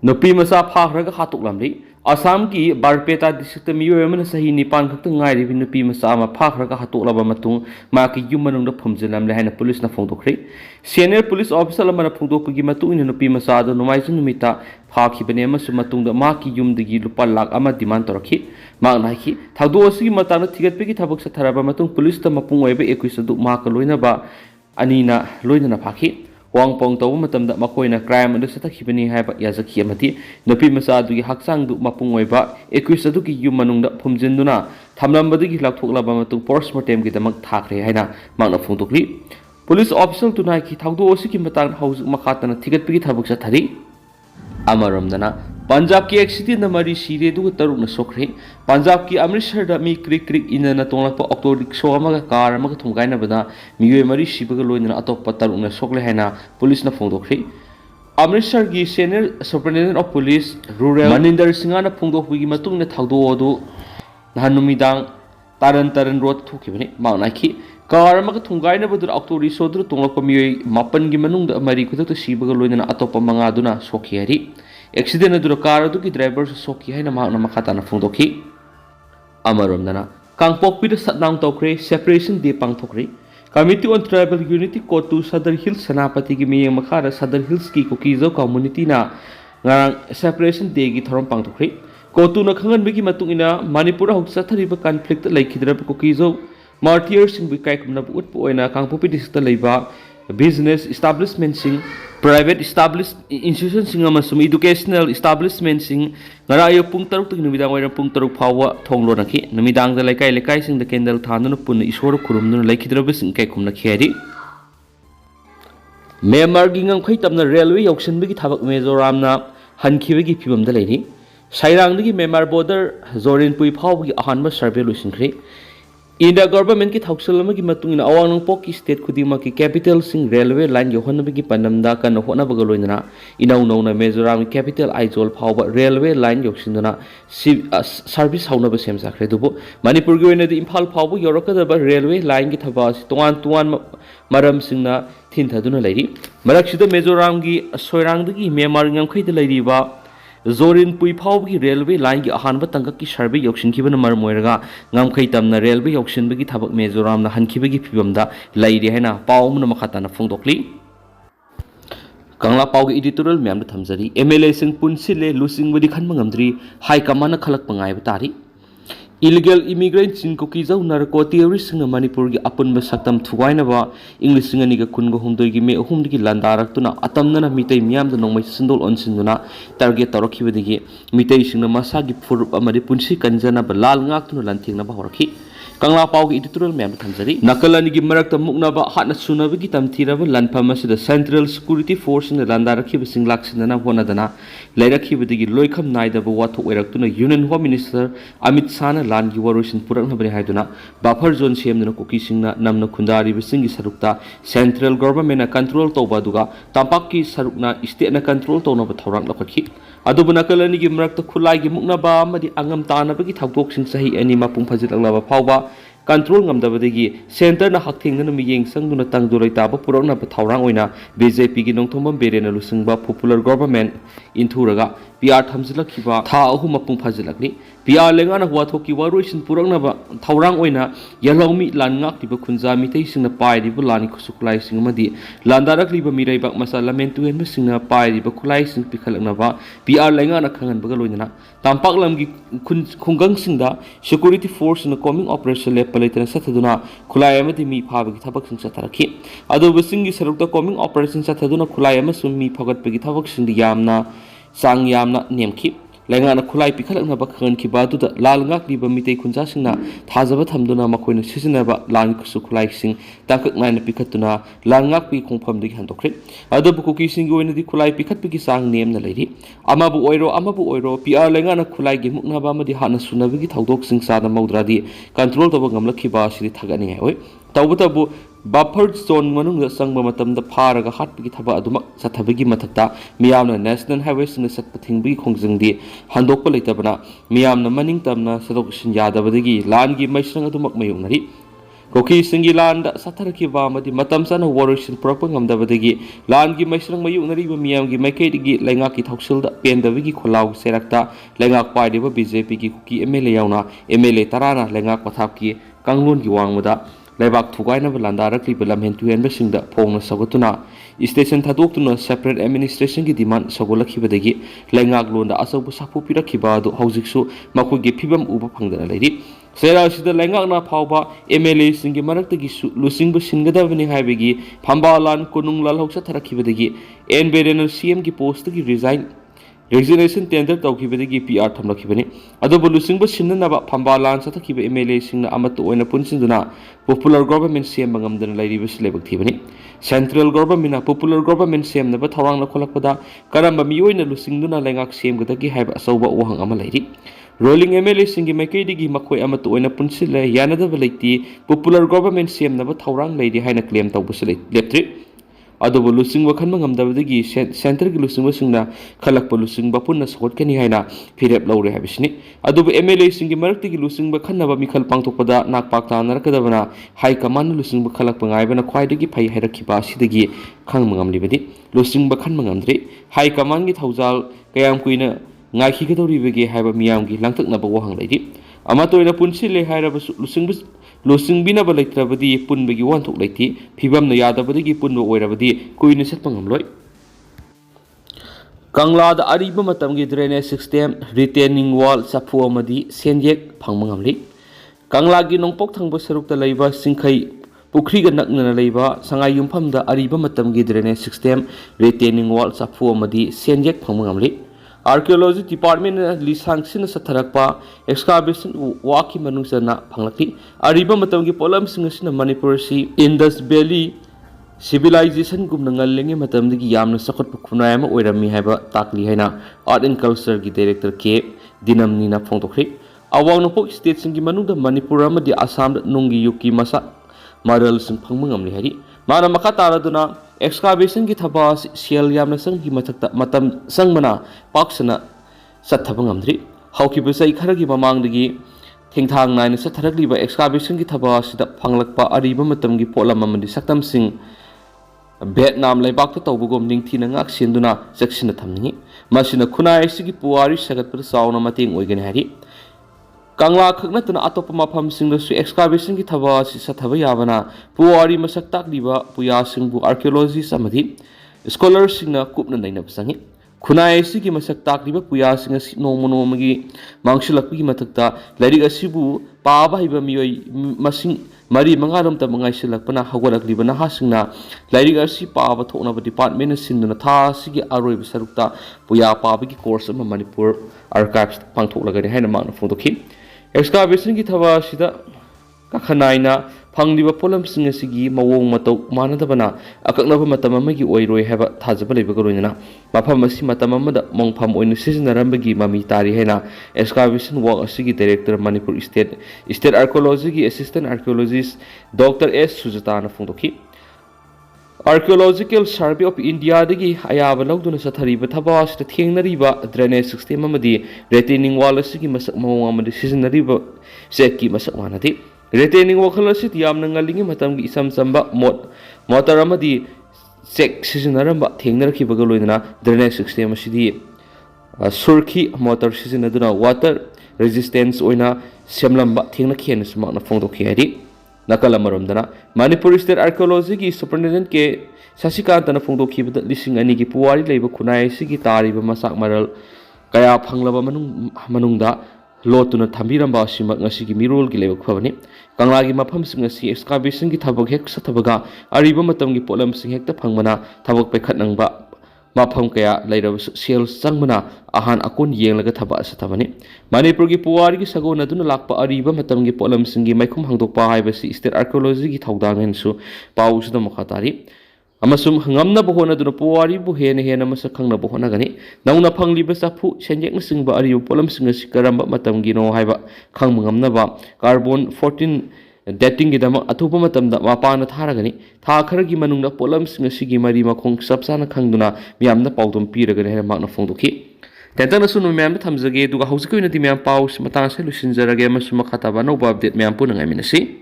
Nupimacha phakharaba hatoklamle Assam ki Barpeta district miyoy sahi nipan khakta ngairi Nupimacha ama phakharaba hatoklaba matung ma ki yum manungda phumjilamle haina police na phongdokre senior police officer lamana phongdokpagi matung ina Nupimacha ado nomaisu numita phakibane amasu matungda ma ki yumdagi lupa lakh ama demand torakhi ma naiki thaudo asigi matana thigatpagi thabak sa tharaba matung police ta mapung oiba 21 adu ma ka loina ba anina loina na phakhi Wang pong tawo matamda makoina crime adu satakibani haiba yazaki amati Nupimacha adugi haksang du mapung oiba 21 adugi yum manungda phumjinduna thamlambadagi lakthoklaba matung postmortem gi damak thakre haina mangna phongdokli police officer tunai ki thaudo osiki matang haujuk makhatana thigatpagi thabak sa thari Amaramdana Punjab ki accident na mari sire du taruk na sokre Punjab ki Amritsar da mi krik krik ina na tonglakpa auto rickshaw amaga car amaga thumgai na bada miyoy mari sibaga loina atokpa taruk na sokle haina police na phongdokre Amritsar gi senior superintendent of police rural Maninder Singha na phongdokpagi matung na thaudo odu nahanumidang taran road thukibani maunaki car amaga thumgai na badu auto rickshaw du tonglakpa miyoy mapan gi manung da mari khudak sibaga loina atokpa manga duna sokhiari accident adu car adu ki driver sokhi haina mahna makhatana phongdokhi Amaramdana Kangpokpi da shutdown tokre separation day pangthokre Committee on Tribal Unity Kotu Sadar Hills Senapati gi miyeng makhara Sadar Hills ki Kuki Zo Community na ngarang separation day gi thorom pangthokre Kotu na khangan bigi matung ina Manipur hok sathariba conflict laikhidrab Kuki Zo martyrs sing bi kaikumna utpu oina Kangpokpi district leiba business establishment sing private established institutions sing amasum educational establishment sing ngarayo pung taruk tu numidang oira pung taruk phawa thonglo nakhi numidang da lekai sing da candle thanuna pun isor khurumnu laikhidrab sing kai khumna khiari Myanmar gi ngangkhai tamna railway auction bi thabak Mizoram na hankhibagi gi phibam da leiri Sairang gi Myanmar border Zorin pui phaw gi ahanba survey lusinkhri India government ki thauksal ki matungina awang pok ki state khudima ki capital sing railway line yo honba ki panamda kan hona baga loina inau nau na Mizoram capital Aizol phawba railway line yoksinduna service hauna ba sem sakre dubo Manipur gi oina di Imphal phawbu yoraka da railway line ki thaba tuan maram singna thin thaduna leiri marak sida Mizoram gi soirang gi Myanmar ngamkhai da leiri ba Zorin pui phau gi railway line gi ahanba tangka ki survey yokshin ki bana mar moiraga ngamkhai tamna railway yokshin bagi thabak Mizoram na hanki bagi phibamda lairi haina paum na makhata na phongdokli Kangla pau gi editorial myam da thamjari MLA sing Punsille Luchingba di khanma ngamdri high command na khalak pangai ba tari Illegal immigrants in Kuki Zo narco terrorists in Manipur gi apun ba saktam thugaina ba English singa ni ga kungo humdoi gi me hum gi landarak tuna atamna na mitai miam da nongmai sindol onsinduna target tarakhi badigi mitai singna masa gi furup amadi punsi kanjana ba lal ngak tuna lanthing na ba horakhi Kangla pau gi editorial myam thamjari nakalani gi marak ta mukna ba hatna suna ba gi tamthira ba lanpham asida Central Security Force in landarakhi ba sing laksina hona dana lairakhi badigi loikham naida ba wathok oirak tuna Union Home Minister Amit Shah na lan gi warusin purak nabani haiduna buffer zone semduna Kuki singna namna khundari ba singi sarukta central government na control toba duga tampak ki sarukna state na control tona ba thorang lakhi adubuna kalani gi marak ta khulai gi mukna ba amadi angam tana ba gi thakdok sing sahi ani mapung phajit laba phawba control ngamdabadagi center na hakthengna mi yeng sangduna tangduroi taba purokna ba thawrang oina BJP gi nongthomam berena Luchingba popular government inthuraga PR thamjilakhiba tha ahum mapung phajilakni PR lengana huathoki waruisin purakna ba thawrang oina yalawmi langak tiba khunja mitei singna pai ri bu lani khusuklai sing madi landarak liba mirai bak masa lamentu en singna pai ri ba khulai sing pikhalakna ba PR lengana khangan baga loina tampak lam gi khungang singda security force na coming operation le palaitana sathaduna khulai amati mi phabagi thabak sing satharakhi adu bisingi sarukta coming operation sathaduna khulai amasum mi phagat pagi thabak sing yamna sang yamna nemki lengana khulai pikhalakna ba khan ki badu da lal ngak liba mitei khunja singna thajaba thamduna makoina sisinaba lan kusu khulai sing takak naina pikhatuna lal ngak pi khongpham digi handokre adu bu Kuki sing goina di khulai pikhat pigi sang nem na leiri amabu oiro PR lengana khulai gi mukna ba madi hana sunabi gi thaudok sing sada maudradi control toba ngamlakhi ba siri thagani hai oi tawbutabu buffer zone manung sangba matamda pharaga hatpigi thaba aduma sathabagi mathakta miyamna national highway sing satpathingbi khongjingdi handokpa leitabana miyamna maning tamna sadok sin yadabadagi lan gi maisang adumak mayungnari Kuki Singi Landa Sataraki Vamadi Matam Sana Warriors and Propang Davadagi, Langi Maisang Mayunari Miamgi Makegi, Langaki Tauxilda, Pendavigi Kolau, Serakta, Langak Padiva BJP Kuki Emiliana, Emile Tarana, Langak Pataki, Kanglun Giwangmuda, Lebak Tugaina Landara Klipelam Hentu and Beshinda, Pong Sagotuna, Station Tadokuna, separate administration demand Sagola Kibadegi, Langak Lunda Asabu Sapupira Kibado, Hausixu, Makugi Pibam Uba Pangana lady. Sera Sida Langana Pauba, MLA Singi Maratagi, Luchingba Singadavani Habegi, Pambalan, Kunung Lalhosa Tarakibadegi, and Beden CM post to resign. Resignation tender Tokibadegi PR Tamlakibani. Adobo Luchingba Sinanaba, Pambalan, Satakiba MLA Sing Amato and a Punsinduna, popular government CM Bangam than Lady Vislebak Tibani. Central government, popular government CM never Tarang Kolapada, Karamba Mio in the Luchingduna Langak CM Gadaki have a sober Wang Amalady. Rolling MLA Singi Makedi Makoi Amato in a Punsille, Yanada Valeti, popular government CM never Taurang lady Hina claim Tabusilate, Leptri. Adobo Luchingba Kanmangam Davigi, Center Luchingba Singna, Kalak Luchingba Punas, what can you hina, Pirep Lowry Habishni. Adobo MLA Singi Marti Luchingba Kanaba Mikal Pangtopada, Nakpakta, Narkadavana, High Command Luchingba Kalak Pangaivan, a quiet Pai Herakipa, Sidagi, Kangmangam Libedi, Luchingba Kanmangamdri, High Command Hausal, Kayam Queen. Ngai Hikatori have a Miamgi, Langtak Nabawang lady. Amato in a Punsille, Hiraba Lucingbina Balectravadi, Punbegi one took lady, Pibam the Yadabadi, Punbo Weravadi, Queen Setpangamloy. Kangla the Ariba Matamgi drainage system, retaining wall, Sapuamadi, Senjek, Pangmangamli. Kanglagi non Poktang Basaruk the labor, Sinkai, Pukriga Nakna labor, Sangayum Pam the Ariba Matamgi drainage system, retaining wall, Sapuamadi, Senjek, Pangmangamli. Archaeology Department Lisangsin Satarakpa, excavation Waki Manusana Panglaki, Ariba Matangi Polam Singasina Manipur Sea, Indus Valley, Civilization Gumnangalingi Matamdi Yamna Sakot Pukunayama, where me have a Takli Hena, Art and Culture Director Cape, Dinam Nina Pontokri, Awangopok States in Gimanu, the Manipurama, the Assam, Nungi Yuki Masa, Marals and Pangmangam Hari, Mana Makataraduna. Excavation Gitabas, Shell Yamnasan, Matam Sangmana, Paksana, Satabangamdri, Hawkibusai Karagi Mamangdi, Tingtang Nine, Sataragli by excavation Gitabas, the Panglakpa, Ariba Matamgi Pola Mamandi Satam Sing, Vietnam Labaka Tobogom Ningtin and Aksinduna, section of Tamni, Machina Kunai Sigi Puari, Sagat per Sauna Mating Wigan Harry. Kangla Kagnatan Atopama Pam Singers excavation Gitabas, Satavayavana, Puari Masatak Liva, Puya Singbu archaeology Samadi, scholars in a Kupna Nine of Sangi, Kunai Sigi Masatak Liva, Puya Singers no monomagi, Mangshilaki Matakta, Lady Asibu, Paba Hibamio, Masing, Marie Mangaram Tamangai Silapana, Hawalak Libana Hasina, Lady Asi Pava Tona of Department of Sindana, Sigi Aroi Sarukta, Puya Pabiki course of Manipur archives, Pantolaga, the Hanamana for the king. Excavation Gitava Sida Kakanaina, Pangliva Polam Singasigi, Mawong Mato, Manadabana, Akaknava Matamamagi Oiroi have a Tazabali Bagorina, Mapamasi Matamamada, Mongpam in the season Rambagi Mami Tari Hena, excavation walk a Sigi director Manipur State Archaeology Assistant Archaeologist Dr. S. Suzatana Fundoki. Archaeological Survey of India Digi, Ayava Logduna Satari, but Tabas, the Tingnariba, drainage system Amadi, retaining wall Sigi Masak Mamadi, season River, Seki Masakmanati, retaining wall city Yamnangaling Matangi Sam Samba, Motaramadi, Sek season Ramba, Tingnarki Bagaloina, drainage system City, Surki, motor season Aduna, water resistance Oina, Semlamba, Tingnaki Smart of Fondoki. Nakalamaramdana, Manipur State Archaeology Superintendent K. Sasikantana Fondoki, Lissing Aniki Puari, Labor Kunai, Sigitari, Masak Maral, Kaya Panglava Manunda, Lotuna Tambiramba, Shimak Nasiki Mirul, Gileva Kwani, Kanglagi Mapam Singasi, excavation Gitabak Hek Satabaga, Ariba Matangi Polam Sing Hector Pangmana, Tabak Pekatnanga. Mapam kaya later sale sangmana ahan akun yeng laga thaba satamani Manipur gi puari gi sagona duna lakpa ariba matam gi polam singi maikum hangdokpa haibasi state archaeology gi thawdang hensu pau sida makhatari amasum ngamna bohona duna puari bu hena hena masa khangna bohona gani nauna phangliba sapu senjek na singba ariba polam singa sikaramba matam gi no haiba khang ngamna ba carbon 14 dating gidama atupa matamda mapana tharagani tha kharagi manungna polam singa sigi mari makhong sapsana khangduna miyamna pawdom piragani hena makna fongdoki tentana sunu miyamna thamjage duga hausikoi nati miyam paus matang se lusinjarage masuma khataba no update miyam punangai minasi